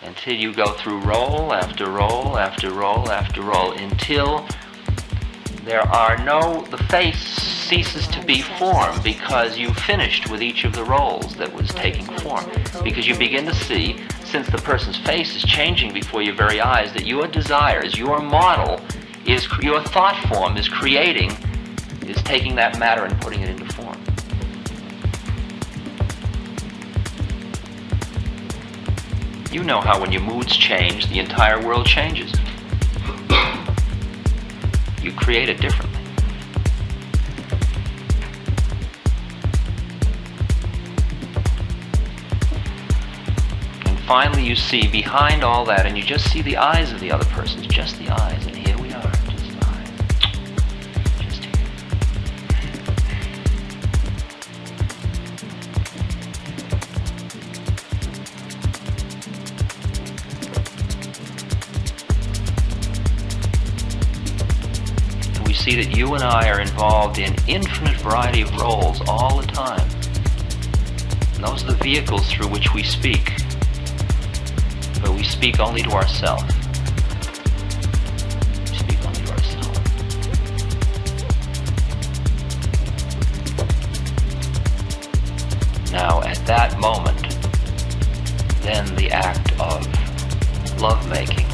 until you go through roll after roll after roll after roll, until the face ceases to be form, because you finished with each of the rolls that was taking form. Because you begin to see, since the person's face is changing before your very eyes, that your desires, your model, your thought form is taking that matter and putting it into form. You know how when your moods change, the entire world changes. You create it differently. And finally you see behind all that, and you just see the eyes of the other person, just the eyes, and here we are, just eyes. Just here. We see that you and I are involved in infinite variety of roles all the time. And those are the vehicles through which we speak. But we speak only to ourselves. We speak only to ourselves. Now, at that moment, then the act of lovemaking,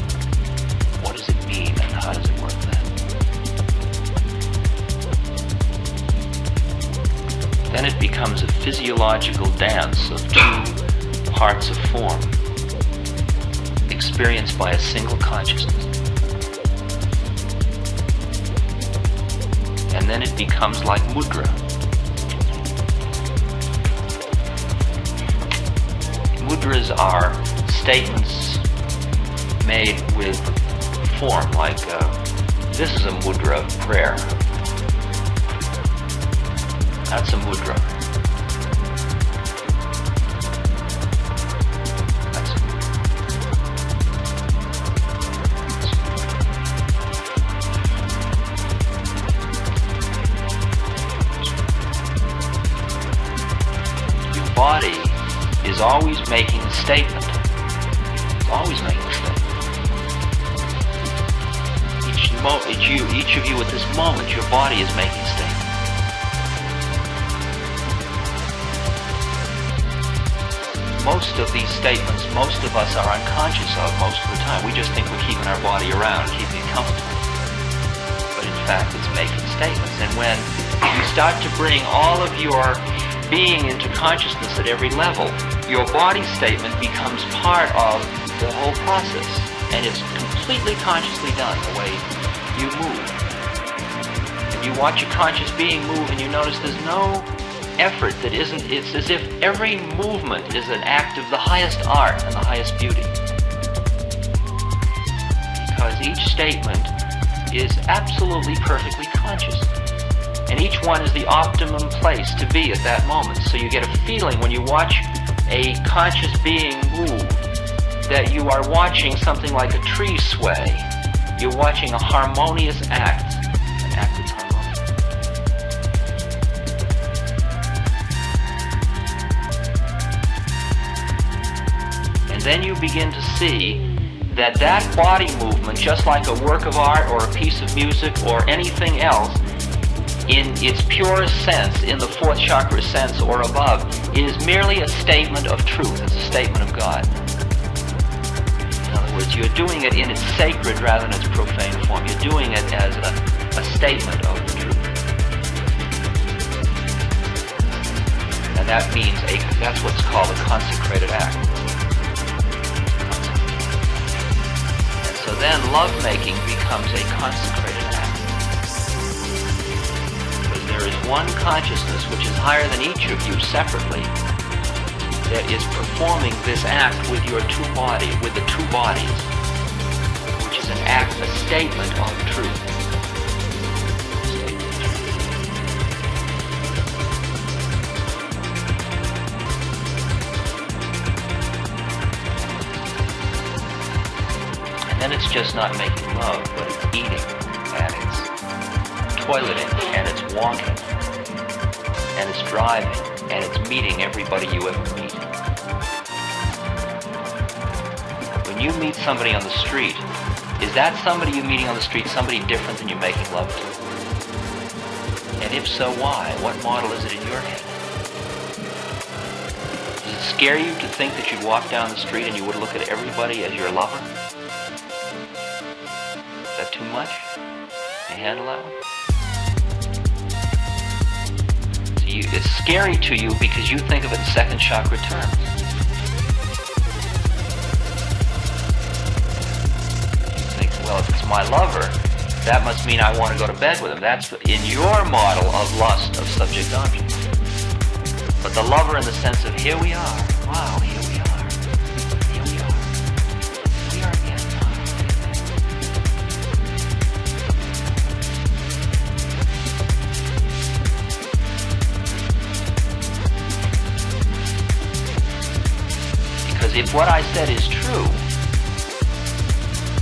what does it mean and how does it work then? Then it becomes a physiological dance of two parts of form, experienced by a single consciousness. And then it becomes like mudra. Mudras are statements made with form, like this is a mudra of prayer. That's a mudra. That's a mudra. Your body is always making a statement. It's always making a statement. Each of you at this moment, your body is making a statement. Most of these statements, most of us are unconscious of most of the time. We just think we're keeping our body around, keeping it comfortable. But in fact, it's making statements. And when you start to bring all of your being into consciousness at every level, your body statement becomes part of the whole process. And it's completely consciously done the way you move. And you watch your conscious being move and you notice there's no effort that isn't, it's as if every movement is an act of the highest art and the highest beauty. Because each statement is absolutely perfectly conscious. And each one is the optimum place to be at that moment. So you get a feeling when you watch a conscious being move that you are watching something like a tree sway. You're watching a harmonious act, an act that's harmonious. And then you begin to see that that body movement, just like a work of art or a piece of music or anything else, in its purest sense, in the fourth chakra sense or above, is merely a statement of truth. It's a statement of God. In other words, you're doing it in its sacred rather than its profane form. You're doing it as a statement of the truth. And that means that's what's called a consecrated act. And so then lovemaking becomes a consecrated act. There is one consciousness which is higher than each of you separately that is performing this act with your two bodies, with the two bodies, which is an act, a statement of truth. And then it's just not making love, but it's eating, and it's toileting, and it's walking, and it's driving, and it's meeting everybody you ever meet. when you meet somebody on the street, is that somebody you're meeting on the street somebody different than you're making love to? And if so, why? What model is it in your head? Does it scare you to think that you'd walk down the street and you would look at everybody as your lover? Is that too much? Can you handle that one? See, it's scary to you because you think of it in second chakra terms. Well, if it's my lover, that must mean I want to go to bed with him. That's in your model of lust of subject-object. But the lover in the sense of, here we are. Wow, here we are. Here we are. Here we are again. Because if what I said is true,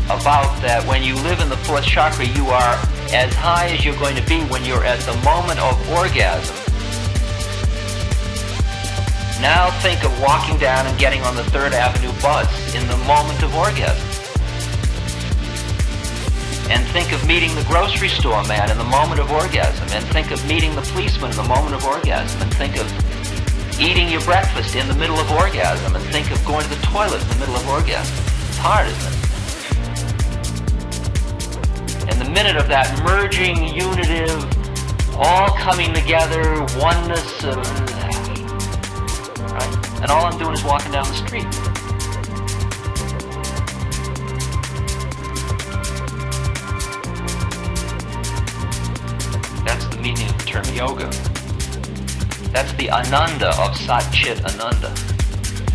about that when you live in the fourth chakra, you are as high as you're going to be when you're at the moment of orgasm. Now think of walking down and getting on the 3rd Avenue bus in the moment of orgasm. And think of meeting the grocery store man in the moment of orgasm. And think of meeting the policeman in the moment of orgasm. And think of eating your breakfast in the middle of orgasm. And think of going to the toilet in the middle of orgasm. It's hard, isn't it? And the minute of that merging, unitive, all coming together, oneness, right? And all I'm doing is walking down the street. That's the meaning of the term yoga. That's the ananda of Sat Chit Ananda.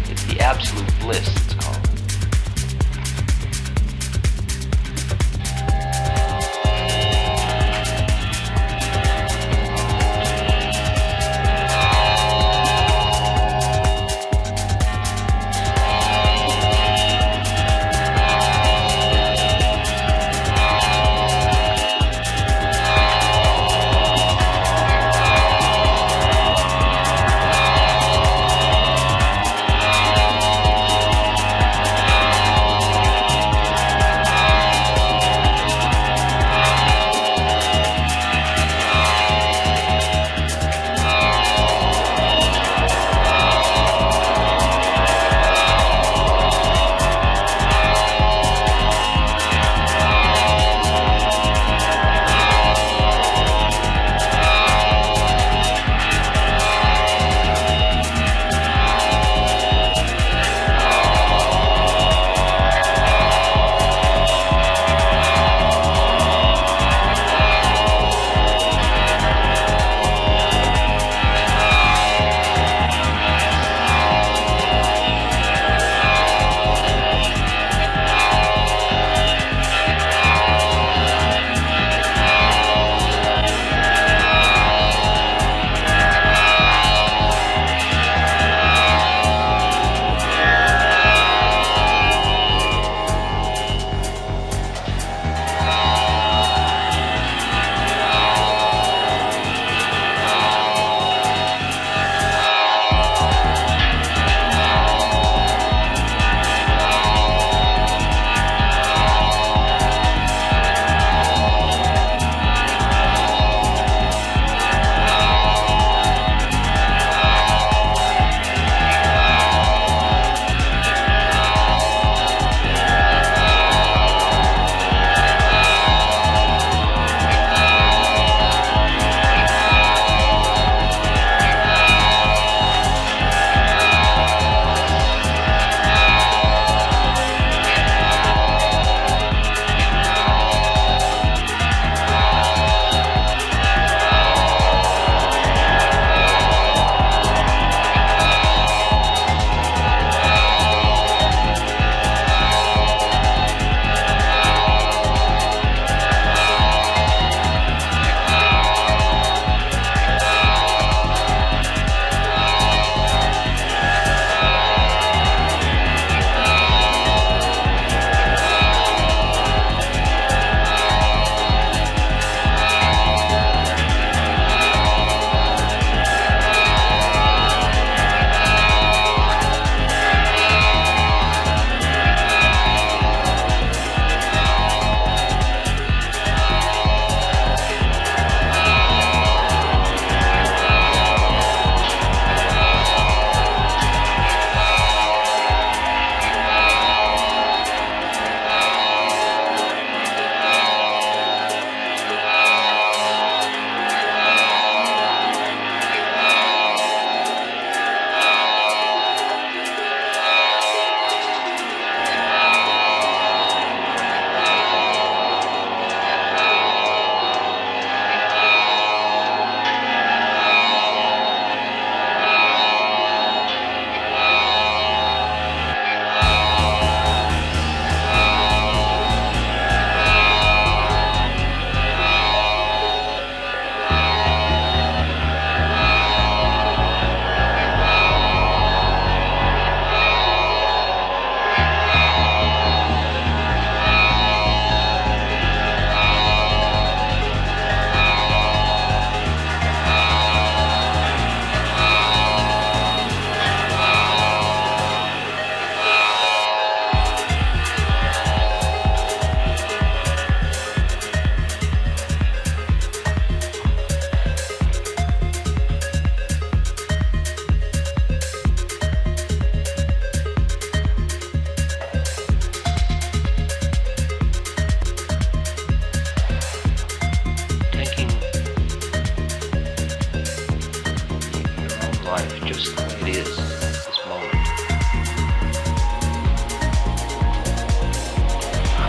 It's the absolute bliss, it's called.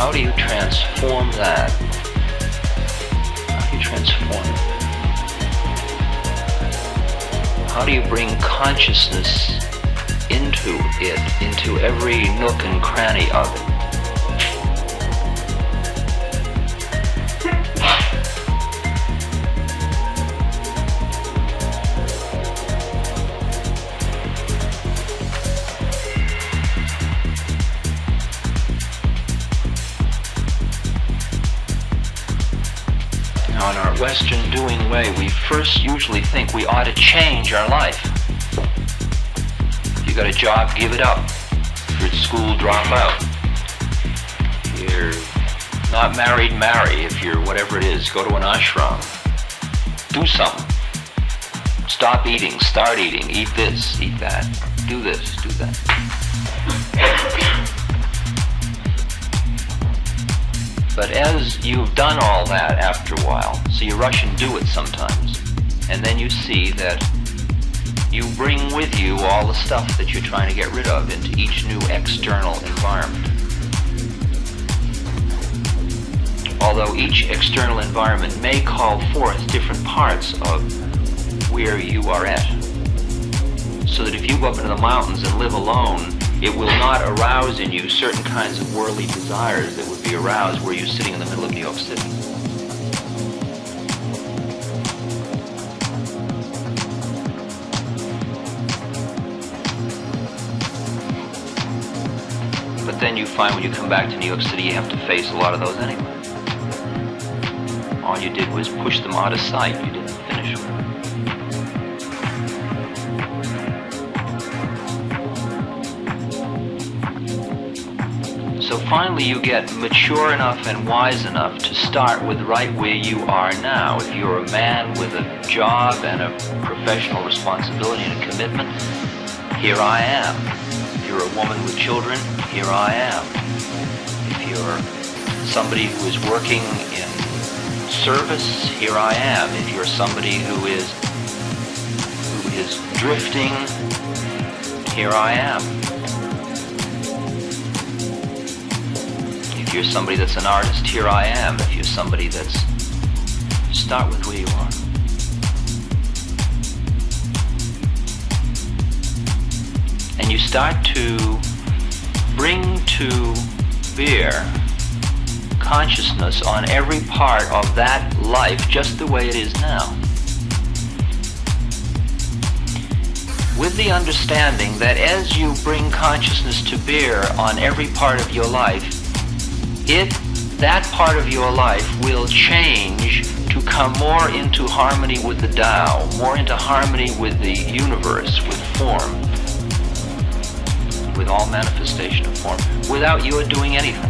how do you transform that? How do you transform it? How do you bring consciousness into it, into every nook and cranny of it? Now, in our Western doing way, we first usually think we ought to change our life. If you got a job, give it up. If you're at school, drop out. If you're not married, marry. If you're whatever it is, go to an ashram. Do something. Stop eating, start eating. Eat this, eat that. Do this, do that. But as you've done all that after a while, so you rush and do it sometimes, and then you see that you bring with you all the stuff that you're trying to get rid of into each new external environment. Although each external environment may call forth different parts of where you are at. So that if you go up into the mountains and live alone, it will not arouse in you certain kinds of worldly desires that would be aroused were you sitting in the middle of New York City. But then you find when you come back to New York City, you have to face a lot of those anyway. All you did was push them out of sight. You didn't finish with them. So finally you get mature enough and wise enough to start with right where you are now. If you're a man with a job and a professional responsibility and a commitment, here I am. If you're a woman with children, here I am. If you're somebody who is working in service, here I am. If you're somebody who is drifting, here I am. If you're somebody that's an artist, here I am. If you're somebody that's... Start with where you are. And you start to bring to bear consciousness on every part of that life just the way it is now. With the understanding that as you bring consciousness to bear on every part of your life, that part of your life will change to come more into harmony with the Tao, more into harmony with the universe, with form, with all manifestation of form, without you doing anything.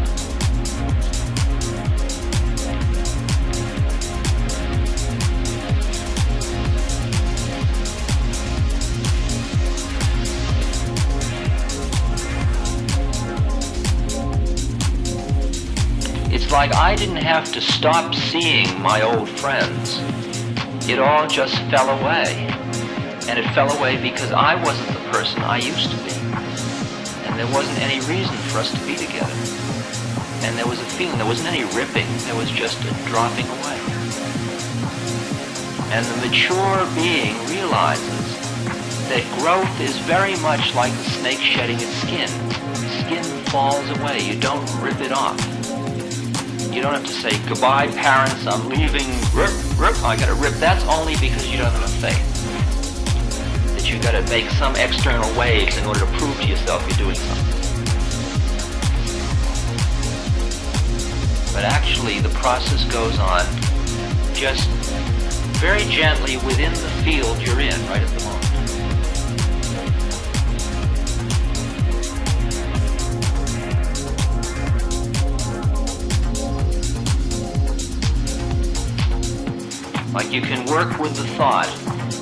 Like I didn't have to stop seeing my old friends. It all just fell away. And it fell away because I wasn't the person I used to be. And there wasn't any reason for us to be together. And there was a feeling, there wasn't any ripping, there was just a dropping away. And the mature being realizes that growth is very much like the snake shedding its skin. The skin falls away, you don't rip it off. You don't have to say, goodbye parents, I'm leaving, rip, I gotta rip. That's only because you don't have enough faith. That you gotta make some external waves in order to prove to yourself you're doing something. But actually the process goes on just very gently within the field you're in right at the moment. Like you can work with the thought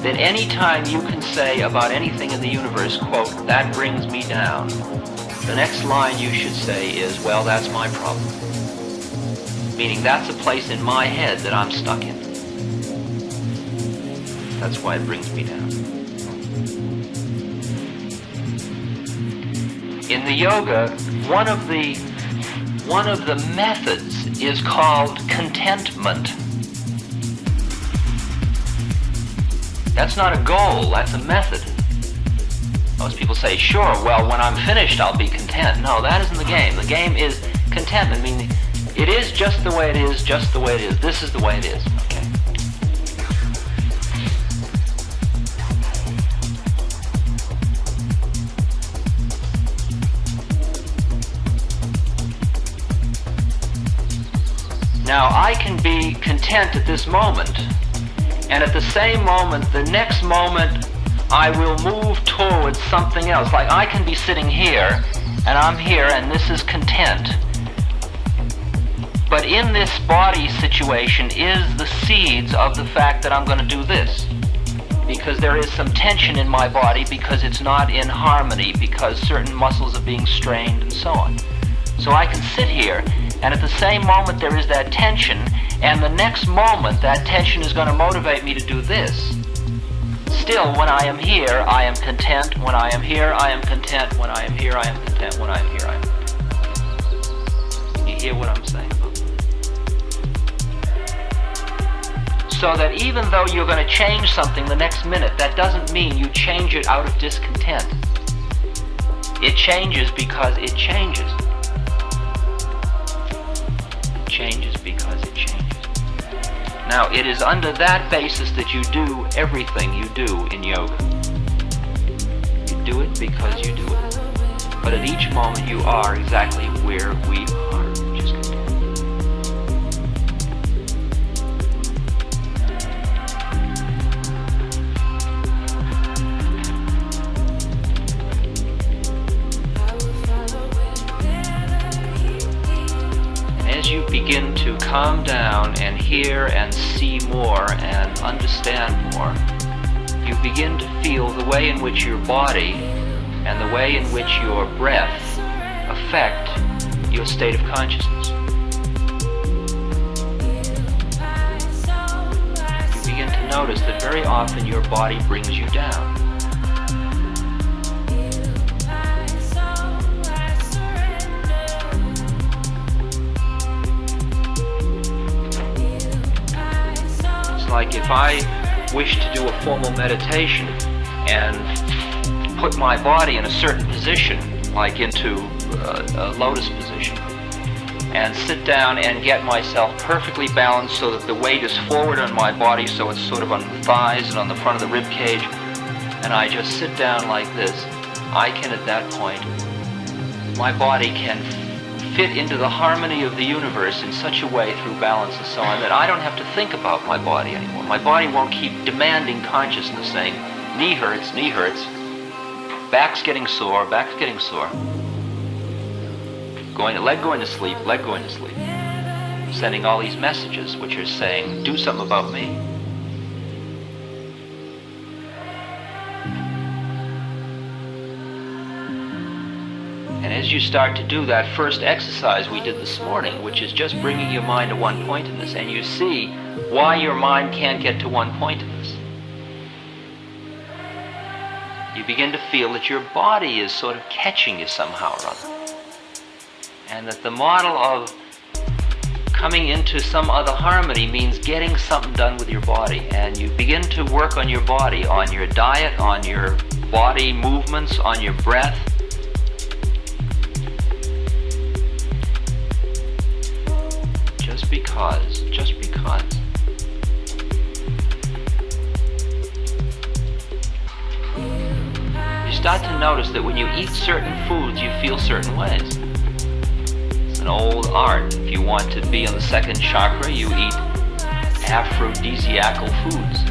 that any time you can say about anything in the universe, quote, that brings me down, the next line you should say is, well, that's my problem. Meaning that's a place in my head that I'm stuck in. That's why it brings me down. In the yoga, one one of the methods is called contentment. That's not a goal, that's a method. Most people say, sure, well, when I'm finished, I'll be content. No, that isn't the game. The game is contentment, meaning it is just the way it is, just the way it is. This is the way it is, okay? Now, I can be content at this moment, and at the same moment, the next moment, I will move towards something else. Like I can be sitting here, and I'm here, and this is content. But in this body situation is the seeds of the fact that I'm going to do this. Because there is some tension in my body, because it's not in harmony, because certain muscles are being strained and so on. So I can sit here, and at the same moment there is that tension, and the next moment that tension is going to motivate me to do this. Still, when I am here, I am content. When I am here, I am content. When I am here, I am content. When I am here, I am content. You hear what I'm saying? So that even though you're going to change something the next minute, that doesn't mean you change it out of discontent. It changes because it changes. It changes because it changes. Now, it is under that basis that you do everything you do in yoga. You do it because you do it. But at each moment you are exactly where we are, which is content. As you begin to calm down and hear and see more and understand more, you begin to feel the way in which your body and the way in which your breath affect your state of consciousness. You begin to notice that very often your body brings you down. Like if I wish to do a formal meditation and put my body in a certain position, like into a lotus position, and sit down and get myself perfectly balanced so that the weight is forward on my body, so it's sort of on the thighs and on the front of the rib cage, and I just sit down like this, I can at that point, my body can fit into the harmony of the universe in such a way through balance and so on that I don't have to think about my body anymore. My body won't keep demanding consciousness, saying, knee hurts, back's getting sore, leg going to sleep, sending all these messages which are saying, do something about me. And as you start to do that first exercise we did this morning, which is just bringing your mind to one pointedness, and you see why your mind can't get to one pointedness, you begin to feel that your body is sort of catching you somehow or other. And that the model of coming into some other harmony means getting something done with your body. And you begin to work on your body, on your diet, on your body movements, on your breath. Just because. You start to notice that when you eat certain foods, you feel certain ways. It's an old art. If you want to be on the second chakra, you eat aphrodisiacal foods.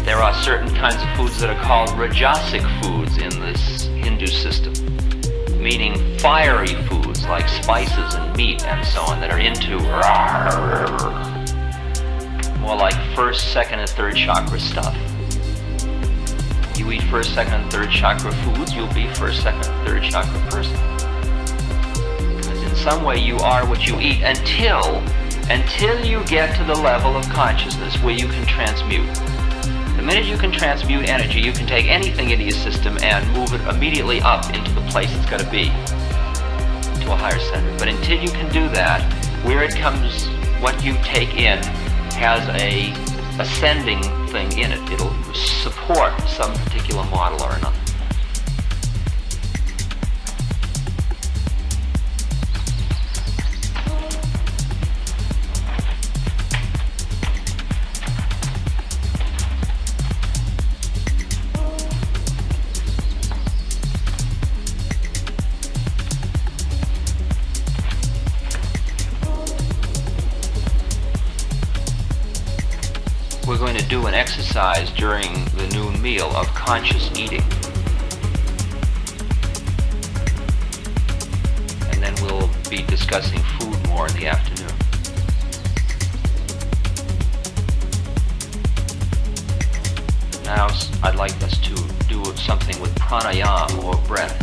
There are certain kinds of foods that are called rajasic foods in this Hindu system, meaning fiery foods like spices and meat and so on that are into more like first, second, and third chakra stuff. You eat first, second, and third chakra foods, you'll be first, second, and third chakra person. Because in some way you are what you eat until you get to the level of consciousness where you can transmute. The minute you can transmute energy, you can take anything into your system and move it immediately up into the place it's got to be, to a higher center. But until you can do that, where it comes, what you take in has a ascending thing in it. It'll support some particular model or another. We're going to do an exercise during the noon meal of conscious eating. And then we'll be discussing food more in the afternoon. Now I'd like us to do something with pranayama or breath.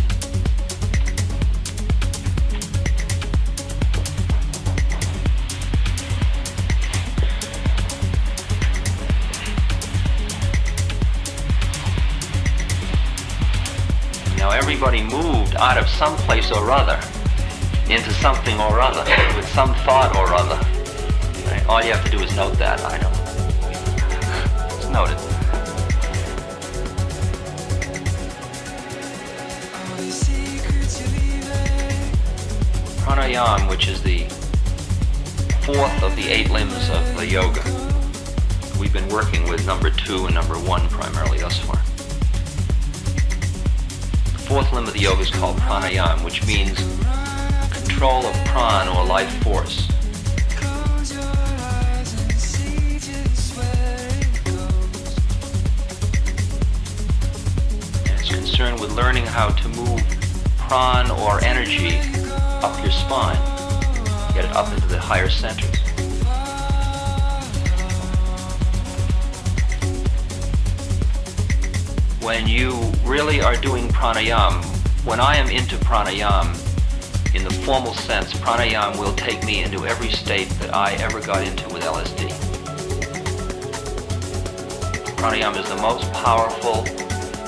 Now everybody moved out of some place or other into something or other with some thought or other. Right? All you have to do is note that. I know. It's noted. Pranayama, which is the fourth of the 8 limbs of the yoga. We've been working with number 2 and number 1 primarily thus far. Fourth limb of the yoga is called pranayama, which means control of prana or life force. And it's concerned with learning how to move prana or energy up your spine, get it up into the higher centers. When you really are doing pranayama, when I am into pranayama, in the formal sense, pranayama will take me into every state that I ever got into with LSD. Pranayama is the most powerful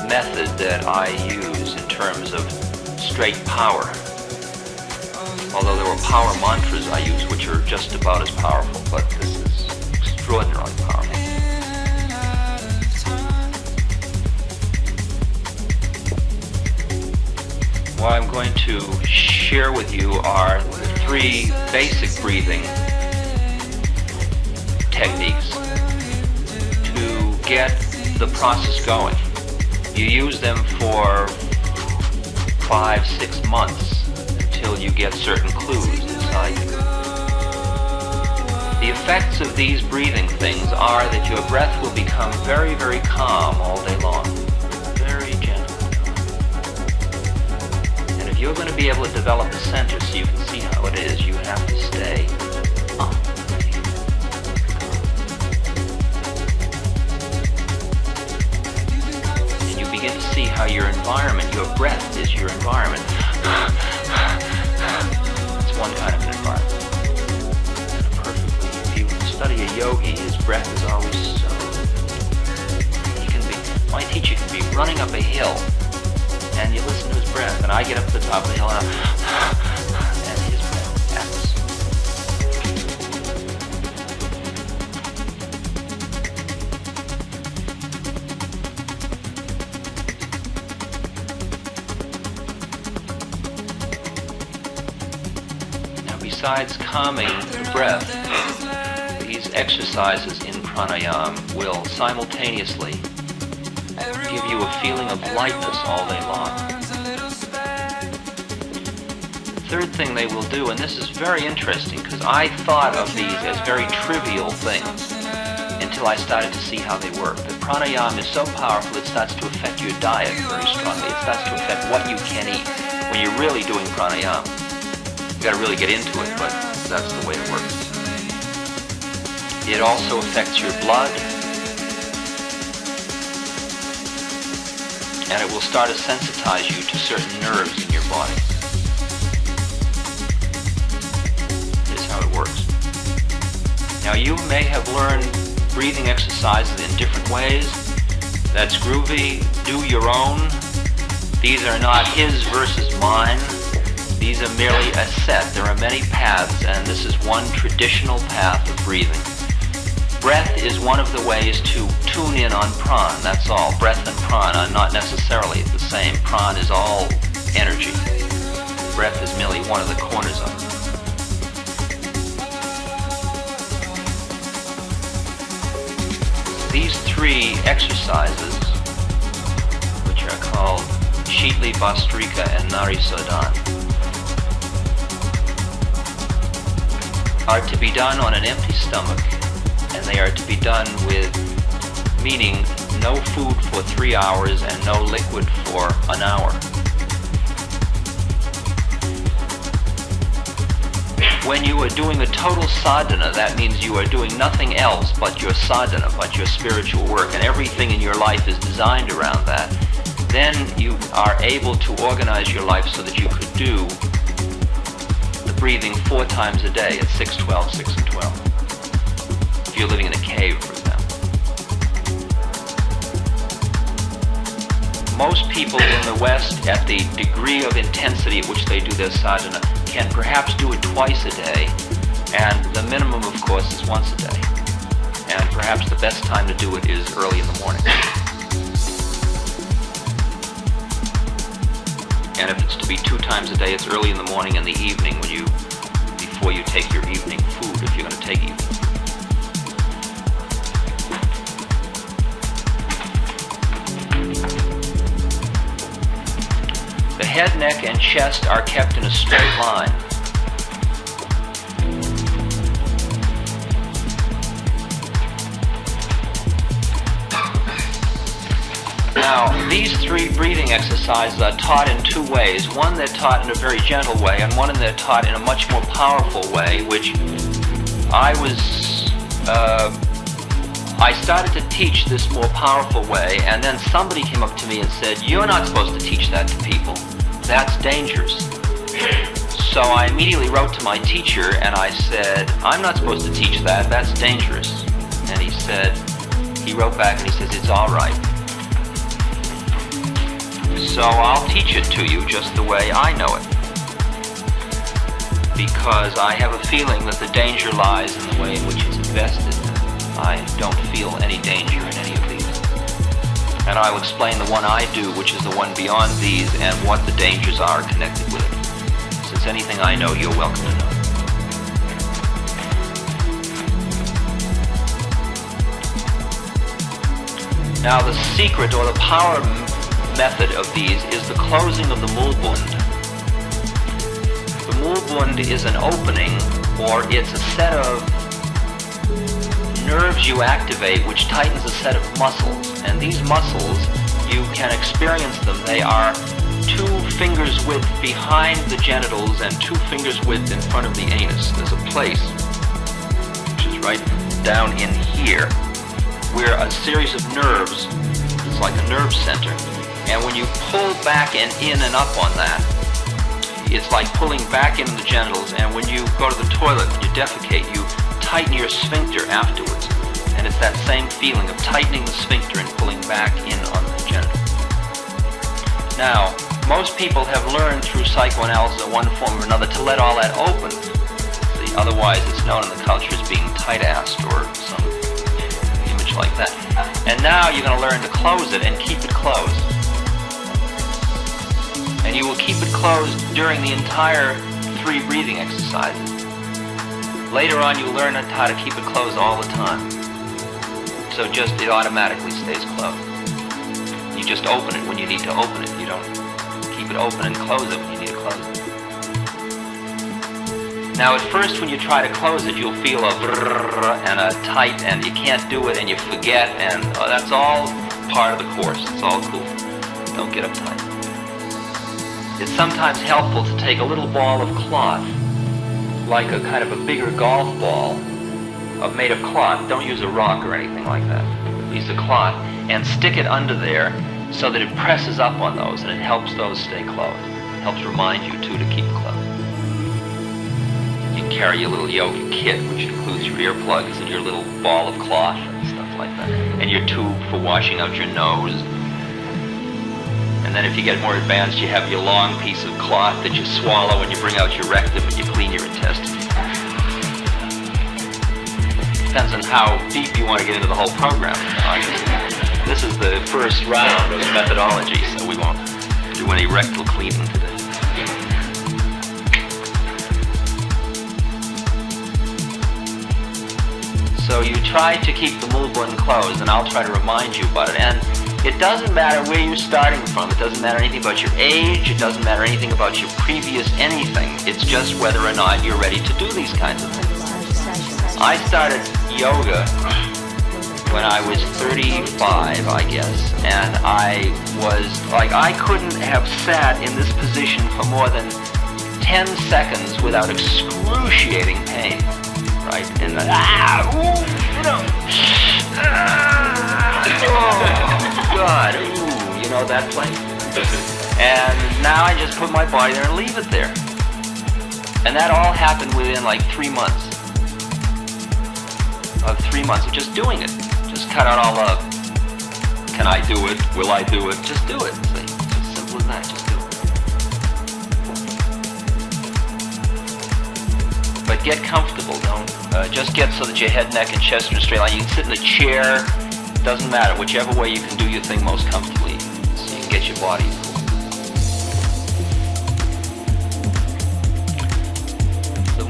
method that I use in terms of straight power. Although there were power mantras I use which are just about as powerful, but this is extraordinarily powerful. What I'm going to share with you are the 3 basic breathing techniques to get the process going. You use them for 5-6 months until you get certain clues inside you. The effects of these breathing things are that your breath will become very, very calm all day long. Very gentle. You're going to be able to develop the center so you can see how it is. You have to stay up. And you begin to see how your environment, your breath is your environment. It's one kind of an environment. And perfectly, if you study a yogi, his breath is always so... He can be, my teacher can be running up a hill, and you listen to his breath, and I get up to the top of the hill, and his breath happens. Now, besides calming the breath, these exercises in pranayama will simultaneously give you a feeling of lightness all day long. The third thing they will do, and this is very interesting because I thought of these as very trivial things until I started to see how they work. The pranayama is so powerful it starts to affect your diet very strongly. It starts to affect what you can eat when you're really doing pranayama. You've got to really get into it, but that's the way it works. It also affects your blood, and it will start to sensitize you to certain nerves in your body. Here's how it works. Now, you may have learned breathing exercises in different ways. That's groovy. Do your own. These are not his versus mine. These are merely a set. There are many paths, and this is one traditional path of breathing. Breath is one of the ways to tune in on pran, that's all. Breath and pran are not necessarily the same. Pran is all energy. Breath is merely one of the corners of it. These three exercises, which are called Shitli, Bhastrika, and Nari Sodan, are to be done on an empty stomach, and they are to be done with, meaning no food for 3 hours and no liquid for an hour. When you are doing a total sadhana, that means you are doing nothing else but your sadhana, but your spiritual work, and everything in your life is designed around that. Then you are able to organize your life so that you could do the breathing 4 times a day at 6, 12, 6, and 12. If you're living in a cave, for example. Most people in the West, at the degree of intensity at which they do their sadhana, can perhaps do it twice a day, and the minimum, of course, is once a day. And perhaps the best time to do it is early in the morning. And if it's to be 2 times a day, it's early in the morning and the evening before you take your evening food, if you're going to take evening food. The head, neck, and chest are kept in a straight line. Now, these 3 breathing exercises are taught in 2 ways. One, they're taught in a very gentle way, and one, they're taught in a much more powerful way, which I started to teach this more powerful way, and then somebody came up to me and said, "You're not supposed to teach that to people. That's dangerous." So I immediately wrote to my teacher and I said, "I'm not supposed to teach that. That's dangerous." And he wrote back and he says, "It's all right. So I'll teach it to you just the way I know it. Because I have a feeling that the danger lies in the way in which it's invested. I don't feel any danger in any of these. And I'll explain the one I do, which is the one beyond these, and what the dangers are connected with it. Since anything I know, you're welcome to know." Now, the secret or the power method of these is the closing of the mulbund. The mulbund is an opening, or it's a set of nerves you activate which tightens a set of muscles. And these muscles, you can experience them. They are 2 fingers width behind the genitals and 2 fingers width in front of the anus. There's a place, which is right down in here, where a series of nerves, it's like a nerve center, and when you pull back and in and up on that, it's like pulling back into the genitals, and when you go to the toilet, when you defecate, you tighten your sphincter afterwards. And it's that same feeling of tightening the sphincter and pulling back in on the genital. Now, most people have learned through psychoanalysis in one form or another to let all that open. See, otherwise it's known in the culture as being tight-assed or some image like that. And now you're going to learn to close it and keep it closed. And you will keep it closed during the entire 3 breathing exercises. Later on, you'll learn how to keep it closed all the time. So it automatically stays closed. You just open it when you need to open it. You don't keep it open and close it when you need to close it. Now, at first, when you try to close it, you'll feel a brrrr and a tight, and you can't do it, and you forget, and that's all part of the course. It's all cool. Don't get uptight. It's sometimes helpful to take a little ball of cloth, like a kind of a bigger golf ball, made of cloth. Don't use a rock or anything like that. Use a cloth and stick it under there so that it presses up on those and it helps those stay closed. It helps remind you too to keep closed. You can carry your little yoga kit, which includes your earplugs and your little ball of cloth and stuff like that. like that. And your tube for washing out your nose. And then if you get more advanced, you have your long piece of cloth that you swallow and you bring out your rectum and you clean your intestines. Depends on how deep you want to get into the whole program. This is the first round of the methodology, so we won't do any rectal cleaning today. So you try to keep the Mulbund closed, and I'll try to remind you about it. And it doesn't matter where you're starting from. It doesn't matter anything about your age. It doesn't matter anything about your previous anything. It's just whether or not you're ready to do these kinds of things. I started yoga when I was 35, I guess, and I was like, I couldn't have sat in this position for more than 10 seconds without excruciating pain, right? And oh God, you know that place? And now I just put my body there and leave it there. And that all happened within like 3 months. Of 3 months of just doing it. Just cut out all the, can I do it? Will I do it? Just do it. See? It's as simple as that. Just do it. But get comfortable. Don't just get so that your head, neck, and chest are in a straight line. You can sit in a chair. Doesn't matter. Whichever way you can do your thing most comfortably, so you can get your body.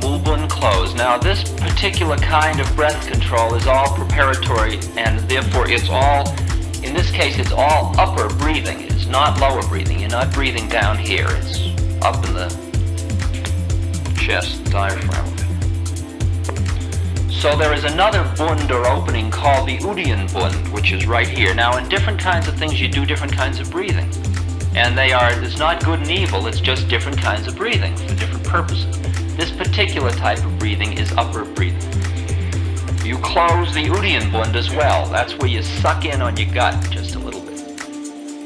Mulbund closed. Now this particular kind of breath control is all preparatory, and therefore it's all, in this case it's all upper breathing. It's not lower breathing. You're not breathing down here. It's up in the chest, diaphragm. So there is another bund or opening called the Udian bund, which is right here. Now in different kinds of things you do different kinds of breathing. And it's not good and evil, it's just different kinds of breathing for different purposes. This particular type of breathing is upper breathing. You close the Udian bund as well. That's where you suck in on your gut just a little bit.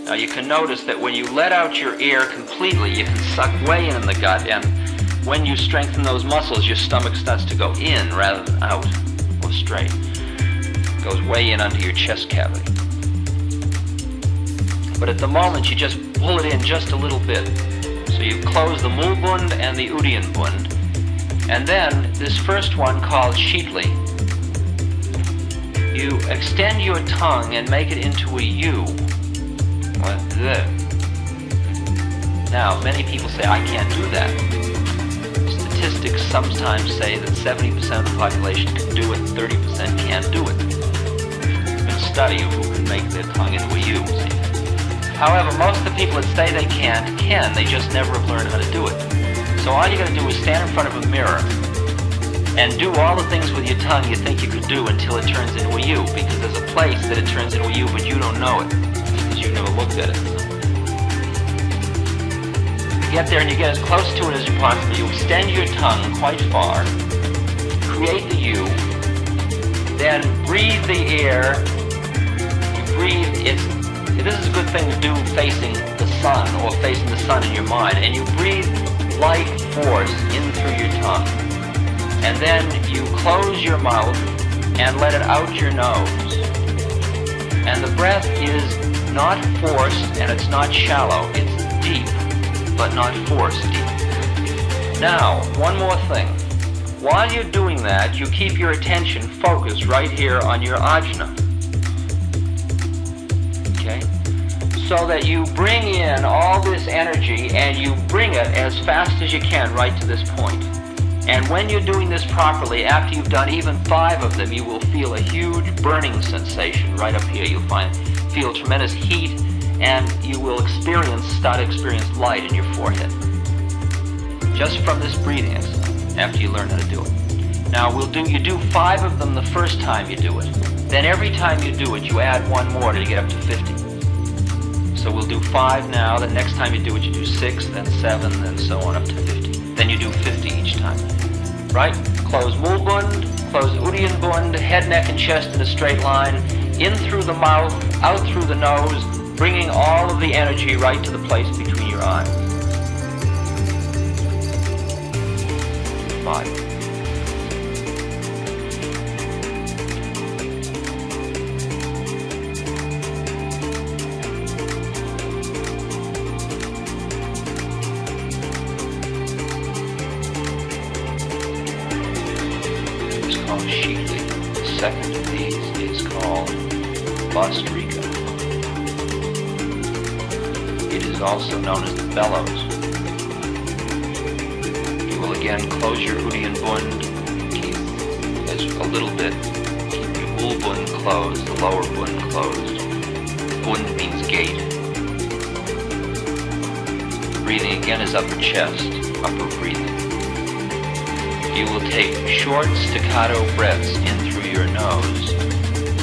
Now you can notice that when you let out your air completely, you can suck way in the gut, and when you strengthen those muscles, your stomach starts to go in rather than out or straight. It goes way in under your chest cavity. But at the moment, you just pull it in just a little bit. So you close the Mulbund and the Udian bund. And then this first one called Sheetli, you extend your tongue and make it into a U. Like this. Now, many people say, I can't do that. Statistics sometimes say that 70% of the population can do it, 30% can't do it. There's been a study of who can make their tongue into a U. See? However, most of the people that say they can't, can. They just never have learned how to do it. So all you got to do is stand in front of a mirror and do all the things with your tongue you think you could do until it turns into a U, because there's a place that it turns into a U, but you don't know it because you've never looked at it. You get there and you get as close to it as you possibly. You extend your tongue quite far, create the U, then breathe the air. You breathe this is a good thing to do facing the sun or facing the sun in your mind. And you breathe light force in through your tongue. And then you close your mouth and let it out your nose. And the breath is not forced and it's not shallow. It's deep, but not forced deep. Now, one more thing. While you're doing that, you keep your attention focused right here on your ajna. Okay? So that you bring in all this energy and you bring it as fast as you can right to this point. And when you're doing this properly, after you've done even 5 of them, you will feel a huge burning sensation right up here. You'll feel tremendous heat, and you will start to experience light in your forehead. Just from this breathing exercise, after you learn how to do it. Now you do 5 of them the first time you do it. Then every time you do it, you add 1 more till you get up to 50. So we'll do 5 now, the next time you do it, you do 6, then 7, then so on up to 50. Then you do 50 each time. Right? Close Mulbund, close Udian bund, head, neck, and chest in a straight line, in through the mouth, out through the nose, bringing all of the energy right to the place between your eyes. 5. second of these is called Bhastrika. It is also known as the bellows. You will again close your Uddiyana Bund, keep as a little bit, keep your Ul Bund closed, the lower Bund closed. Bund means gate. Breathing again is upper chest, upper breathing. You will take short staccato breaths in through your nose,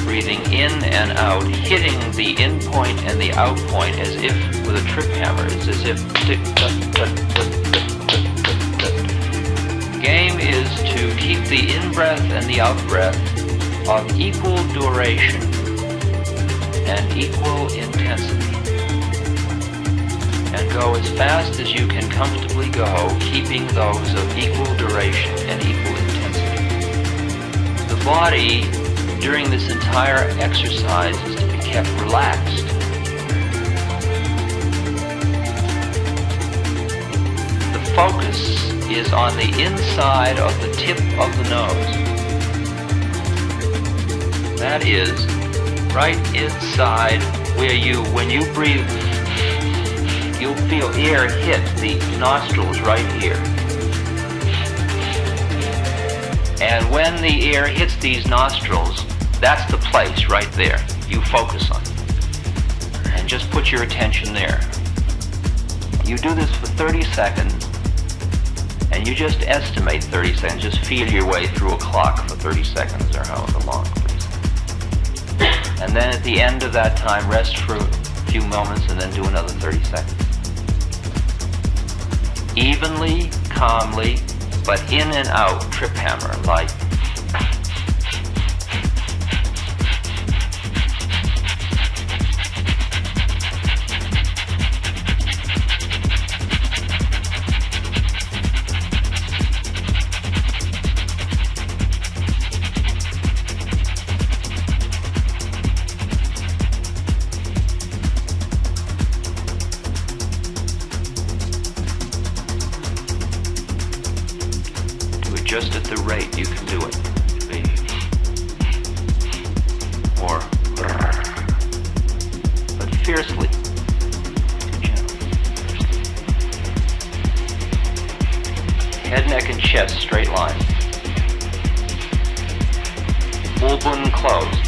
breathing in and out, hitting the in point and the out point as if with a trip hammer. It's as if Game is to keep the in-breath and the out-breath of equal duration and equal intensity. And go as fast as you can comfortably go, keeping those of equal duration and equal intensity. The body, during this entire exercise, is to be kept relaxed. The focus is on the inside of the tip of the nose. That is, right inside where when you breathe, you'll feel air hit the nostrils right here. And when the air hits these nostrils, that's the place right there you focus on. And just put your attention there. You do this for 30 seconds, and you just estimate 30 seconds. Just feel your way through a clock for 30 seconds or however long. And then at the end of that time, rest for a few moments and then do another 30 seconds. Evenly, calmly, but in and out, trip hammer, like just at the rate you can do it. Or, but fiercely. Head, neck, and chest, straight line. Ul Bund closed.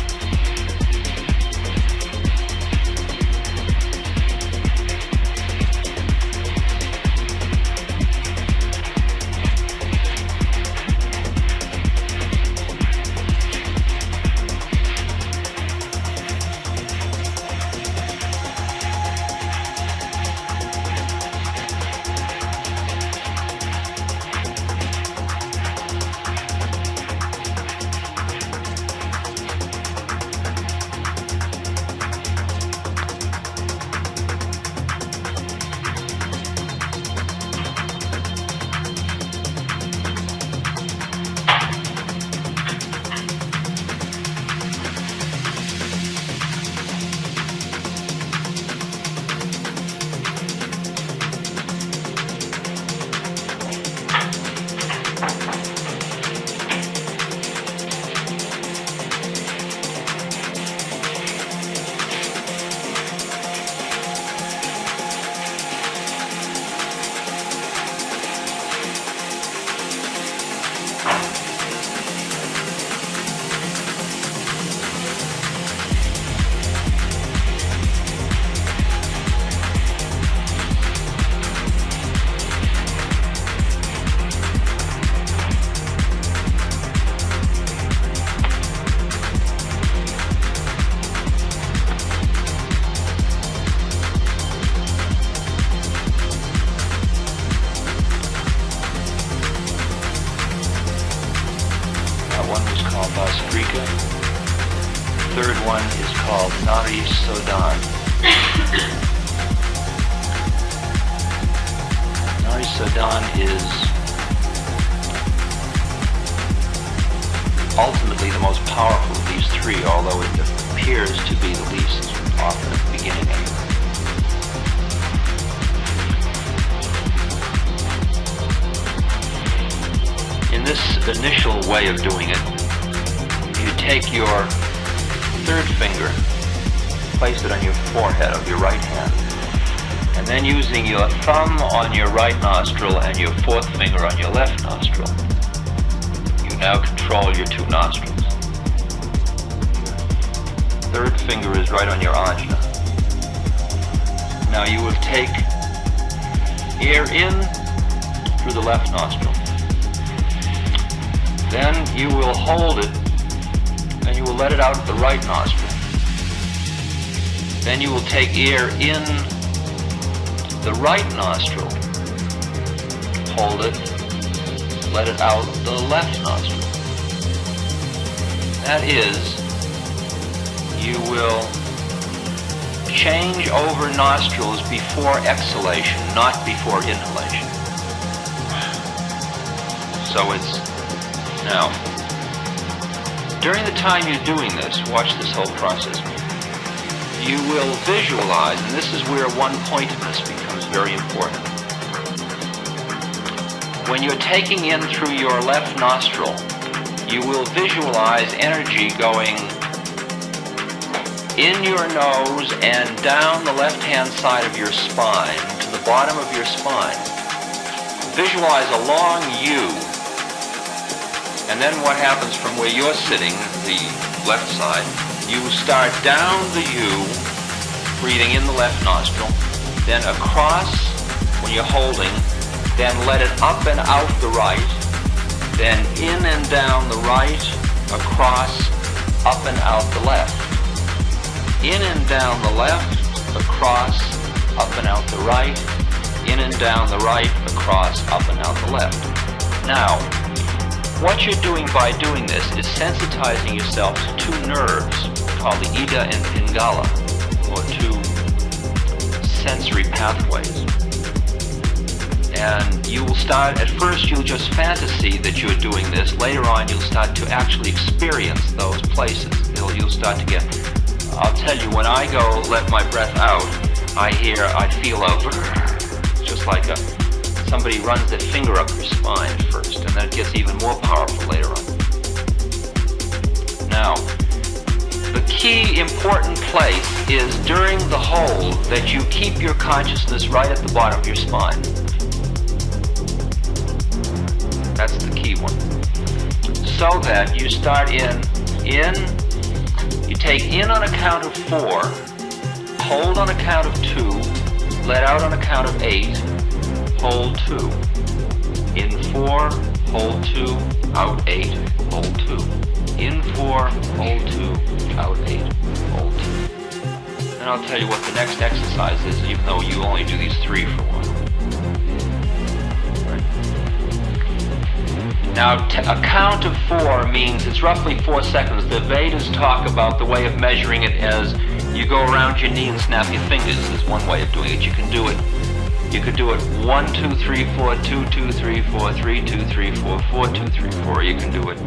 Bhastrika. The third one is called Nari Sodan. Nari Sodan is ultimately the most powerful of these three, although it appears to be the least often at the beginning anyway. In this initial way of doing it, you take your third finger, place it on your forehead of your right hand, and then using your thumb on your right nostril and your fourth finger on your left nostril, you now control your two nostrils. Third finger is right on your ajna. Now you will take air in through the left nostril. Then you will hold it and you will let it out the right nostril. Then you will take air in the right nostril, hold it, let it out the left nostril. That is, you will change over nostrils before exhalation, not before inhalation. So it's now. During the time you're doing this, watch this whole process. You will visualize, and this is where one-pointedness becomes very important. When you're taking in through your left nostril, you will visualize energy going in your nose and down the left-hand side of your spine, to the bottom of your spine. Visualize a long U, and then what happens from where you're sitting, the left side, you start down the U, breathing in the left nostril, then across when you're holding, then let it up and out the right, then in and down the right, across, up and out the left. In and down the left, across, up and out the right, in and down the right, across, up and out the left. Now, what you're doing by doing this is sensitizing yourself to two nerves called the Ida and Pingala, or two sensory pathways. And you will start, at first you'll just fantasy that you're doing this. Later on you'll start to actually experience those places. You'll start to get, I'll tell you, when I go let my breath out, I feel just like somebody runs their finger up your spine at first, and then it gets even more powerful later on. Now, the key important place is during the hold that you keep your consciousness right at the bottom of your spine. That's the key one. So that you start in, you take in on a count of 4, hold on a count of 2, let out on a count of 8, hold 2. In 4, hold 2, out 8, hold 2. In 4, hold 2, out 8, hold 2. And I'll tell you what the next exercise is, even though you only do these 3 for one. Now, a count of 4 means it's roughly 4 seconds. The Vedas talk about the way of measuring it as you go around your knee and snap your fingers is one way of doing it. You can do it. You could do it 1, 2, 3, 4, 2, 2, 3, 4, 3, 2, 3, 4, 4, 2, 3, 4. You can do it.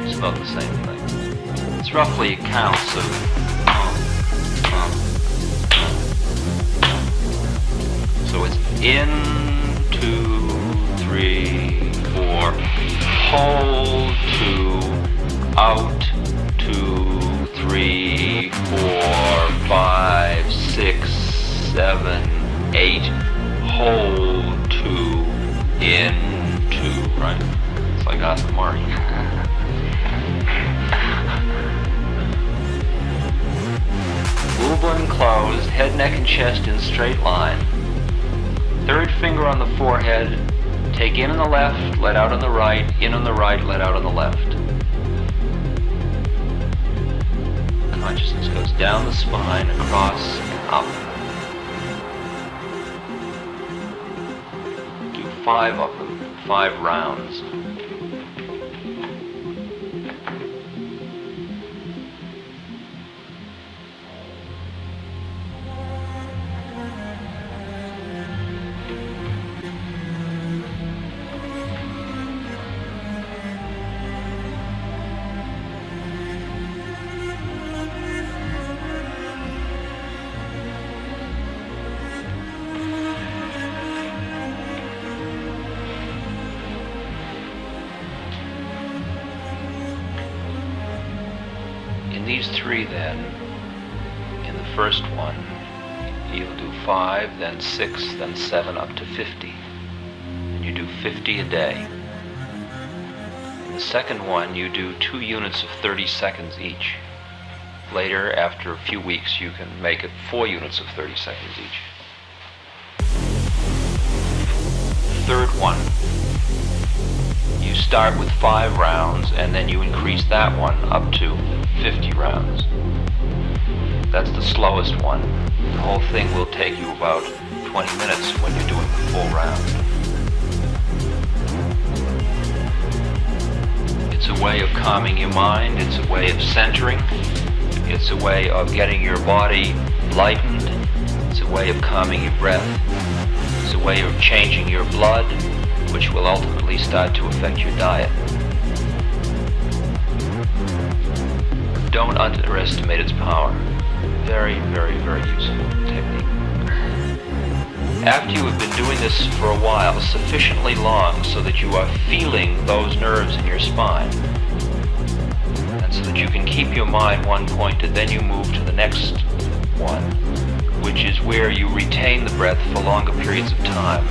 It's about the same thing. It's roughly counts of So it's in, 2, 3, 4, hold 2, out 2, 3, 4, 5, 6, 7, 8, hold 2, in 2, right? It's like Oscar Marty. Ulbun closed, head, neck, and chest in straight line. Third finger on the forehead, take in on the left, let out on the right, in on the right, let out on the left. Consciousness goes down the spine, across, and up. Do 5 of them, 5 rounds. these three then, in the first one, you'll do 5, then 6, then 7, up to 50. And you do 50 a day. In the second one, you do 2 units of 30 seconds each. Later, after a few weeks, you can make it 4 units of 30 seconds each. Third one, you start with 5 rounds and then you increase that one up to 50 rounds. That's the slowest one. The whole thing will take you about 20 minutes when you're doing the full round. It's a way of calming your mind, it's a way of centering, it's a way of getting your body lightened, it's a way of calming your breath, it's a way of changing your blood, which will ultimately start to affect your diet. Don't underestimate its power. Very, very, very useful technique. After you have been doing this for a while, sufficiently long so that you are feeling those nerves in your spine, and so that you can keep your mind one-pointed, then you move to the next one, which is where you retain the breath for longer periods of time.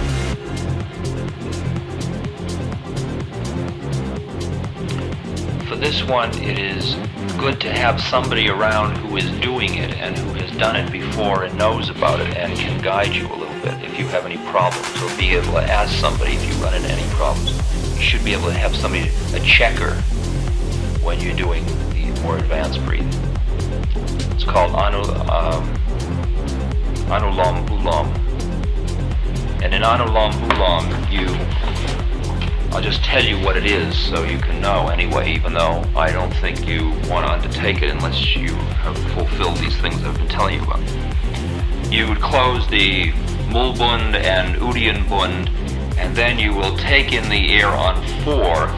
For this one, it is good to have somebody around who is doing it and who has done it before and knows about it and can guide you a little bit if you have any problems, or be able to ask somebody if you run into any problems. You should be able to have somebody, a checker, when you're doing the more advanced breathing. It's called Anulam Ulam. And in Anulam Ulam, I'll just tell you what it is so you can know anyway, even though I don't think you want to undertake it unless you have fulfilled these things I've been telling you about. You would close the Mulbund and Udian Bund, and then you will take in the air on 4.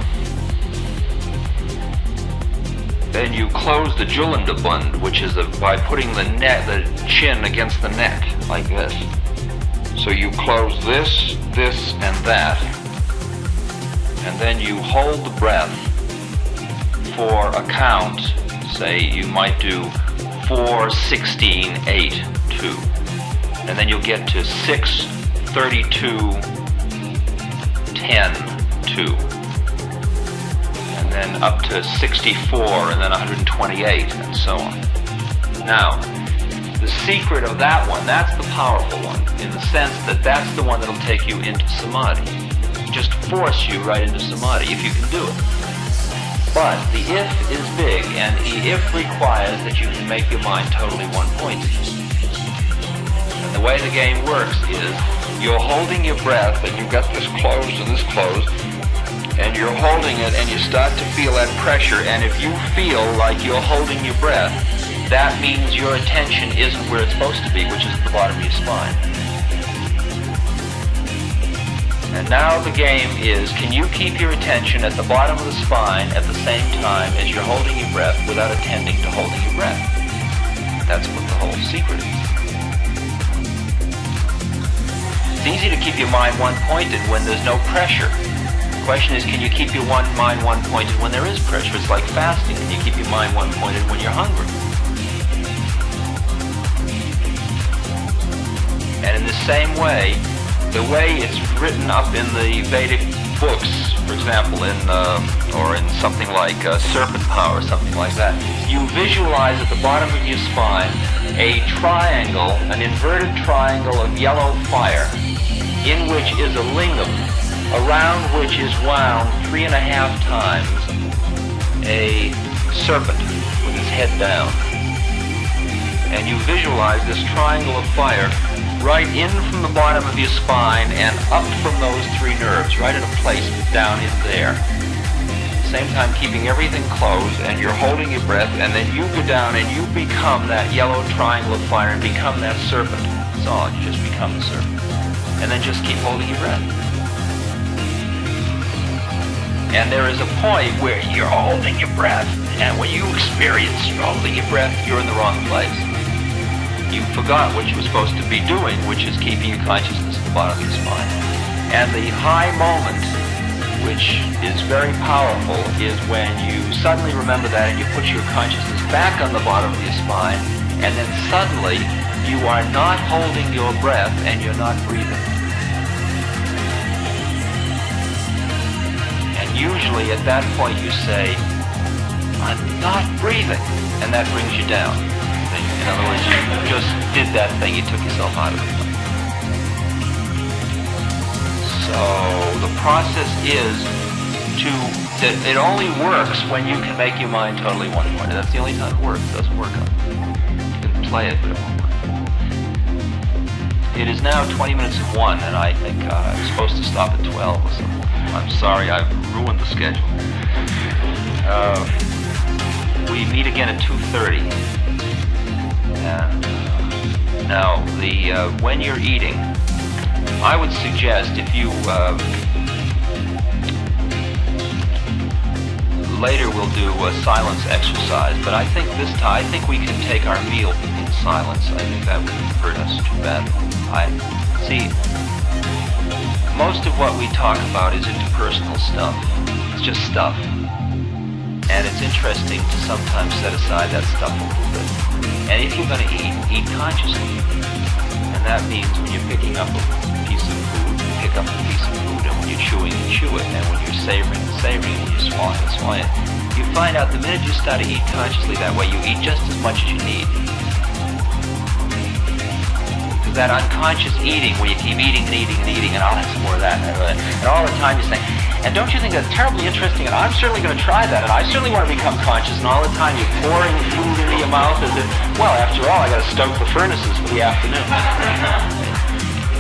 Then you close the Julanda Bund, which is by putting the chin against the neck, like this. So you close this, this, and that. And then you hold the breath for a count. Say you might do 4, 16, 8, 2. And then you'll get to 6, 32, 10, 2. And then up to 64, and then 128, and so on. Now, the secret of that one, that's the powerful one, in the sense that that's the one that'll take you into samadhi. Just force you right into samadhi if you can do it. But the if is big, and the if requires that you can make your mind totally one-pointed. And the way the game works is you're holding your breath, and you've got this closed and this closed, and you're holding it, and you start to feel that pressure, and if you feel like you're holding your breath, that means your attention isn't where it's supposed to be, which is at the bottom of your spine. And now the game is, can you keep your attention at the bottom of the spine at the same time as you're holding your breath without attending to holding your breath? That's what the whole secret is. It's easy to keep your mind one-pointed when there's no pressure. The question is, can you keep your mind one-pointed when there is pressure? It's like fasting. Can you keep your mind one-pointed when you're hungry? And in the same way, the way it's written up in the Vedic books, for example, or in something like Serpent Power or something like that, you visualize at the bottom of your spine a triangle, an inverted triangle of yellow fire, in which is a lingam, around which is wound 3.5 times a serpent with his head down. And you visualize this triangle of fire right in from the bottom of your spine and up from those 3 nerves, right in a place down in there. At the same time keeping everything closed, and you're holding your breath, and then you go down and you become that yellow triangle of fire and become that serpent. That's all, you just become the serpent. And then just keep holding your breath. And there is a point where you're holding your breath, and when you experience you're holding your breath, you're in the wrong place. You forgot what you were supposed to be doing, which is keeping your consciousness at the bottom of your spine. And the high moment which is very powerful, is when you suddenly remember that and you put your consciousness back on the bottom of your spine, and then suddenly you are not holding your breath and you're not breathing. And usually at that point you say, I'm not breathing, and that brings you down. In other words, you just did that thing, you took yourself out of it. So the process is that it only works when you can make your mind totally one-pointed. That's the only time it works. It doesn't work on it. You can play it, but it won't work. It is now 20 minutes of 1, and I think I'm supposed to stop at 12 or something. I'm sorry, I've ruined the schedule. We meet again at 2:30. Now, when you're eating, I would suggest if you later we'll do a silence exercise, but I think this time we can take our meal in silence. I think that wouldn't hurt us too badly. I see. Most of what we talk about is interpersonal stuff. It's just stuff, and it's interesting to sometimes set aside that stuff a little bit. And if you're going to eat consciously, and that means when you're picking up a piece of food, you pick up a piece of food, and when you're chewing, you chew it, and when you're savoring, and when you're swallowing, swallow it. You find out the minute you start to eat consciously that way, you eat just as much as you need. Because that unconscious eating, where you keep eating and eating and eating, and I'll have some more of that, and all the time you're saying, and don't you think that's terribly interesting, and I'm certainly going to try that, and I certainly want to become conscious, and all the time you're pouring food into your mouth as if, well, after all, I got to stoke the furnaces for the afternoon.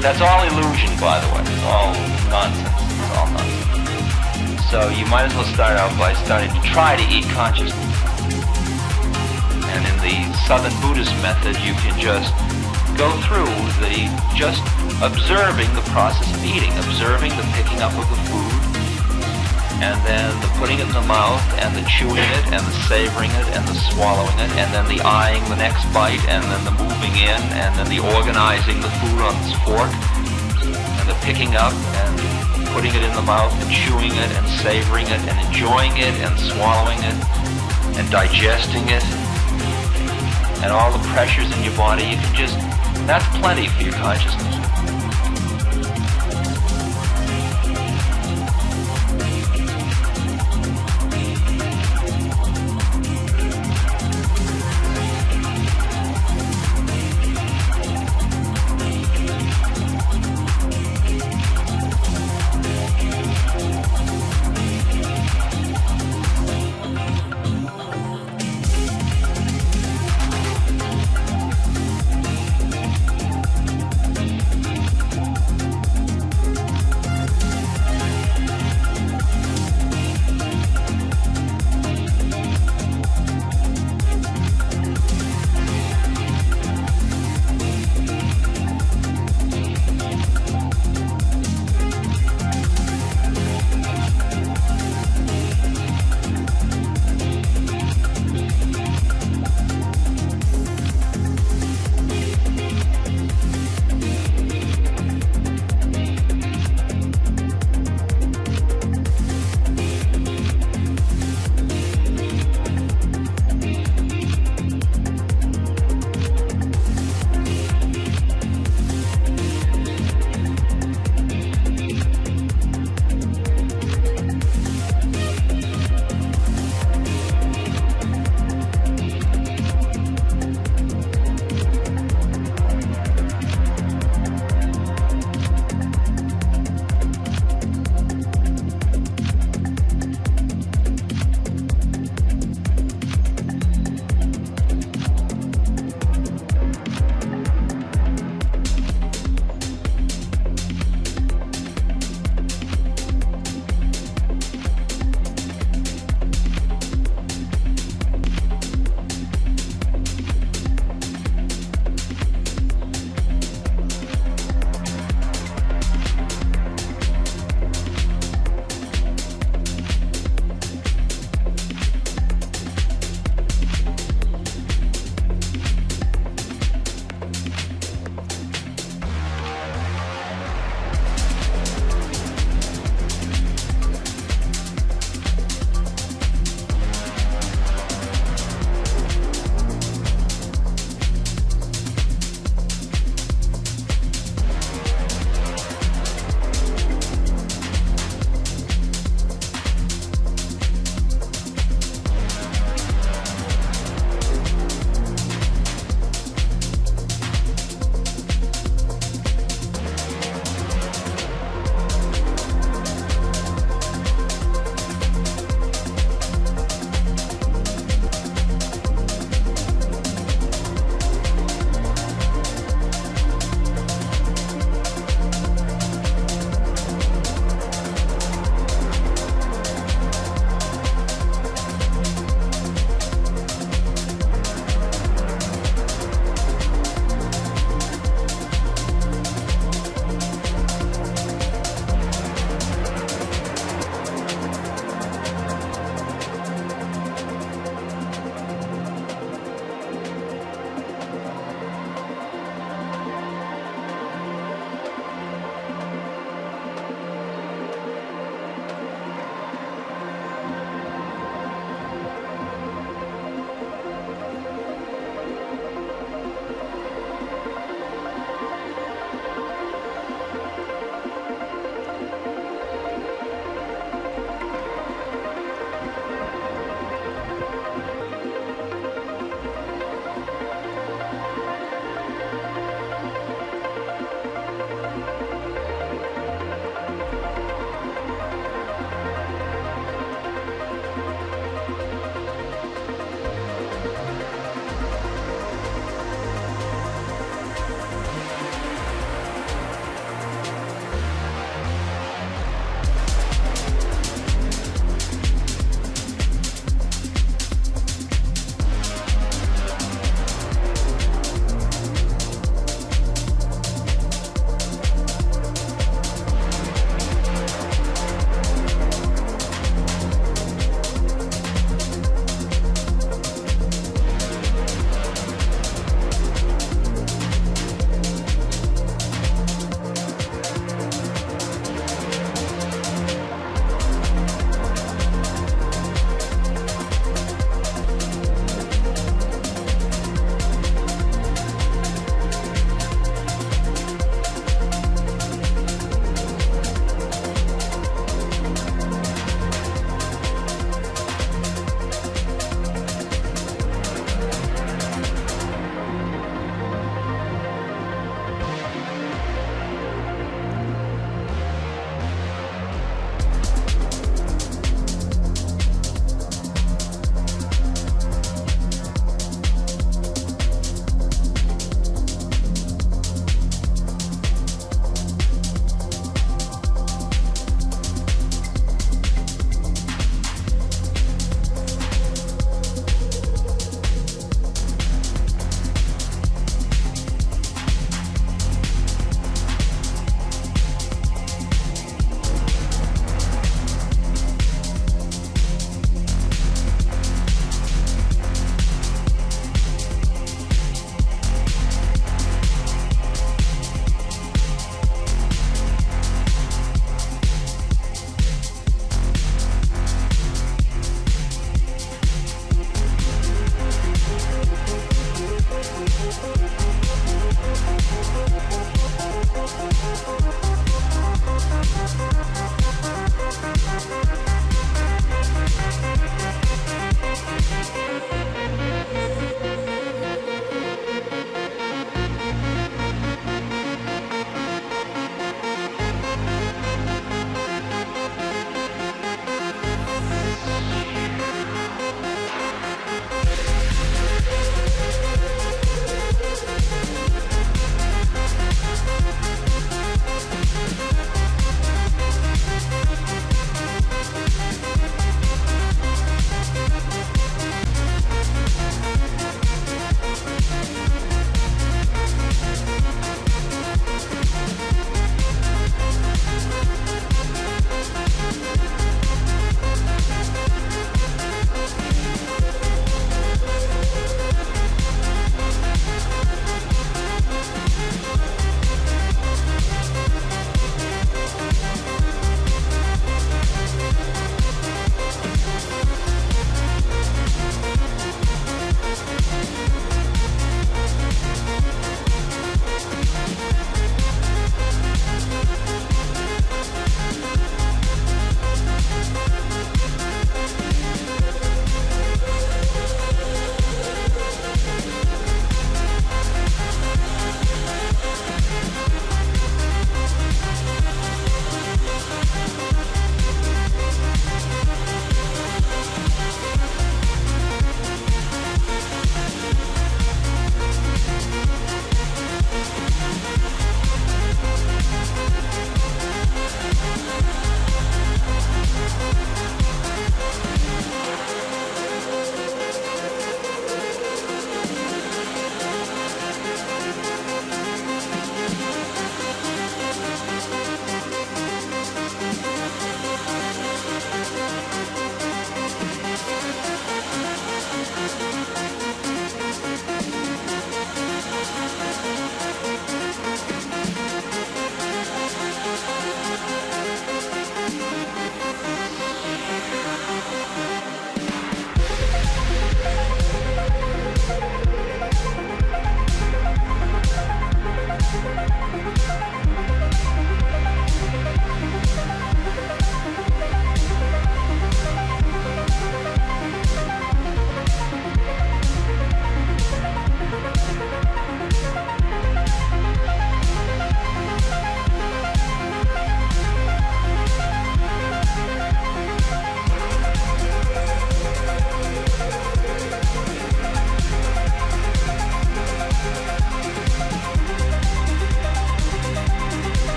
That's all illusion, by the way. It's all nonsense. It's all nonsense. So you might as well start out by starting to try to eat consciously. And in the Southern Buddhist method, you can just go through just observing the process of eating, observing the picking up of the food, and then the putting it in the mouth, and the chewing it, and the savoring it, and the swallowing it, and then the eyeing the next bite, and then the moving in, and then the organizing the food on this fork, and the picking up, and putting it in the mouth, and chewing it, and savoring it, and enjoying it, and swallowing it, and digesting it, and all the pressures in your body. You can just, that's plenty for your consciousness.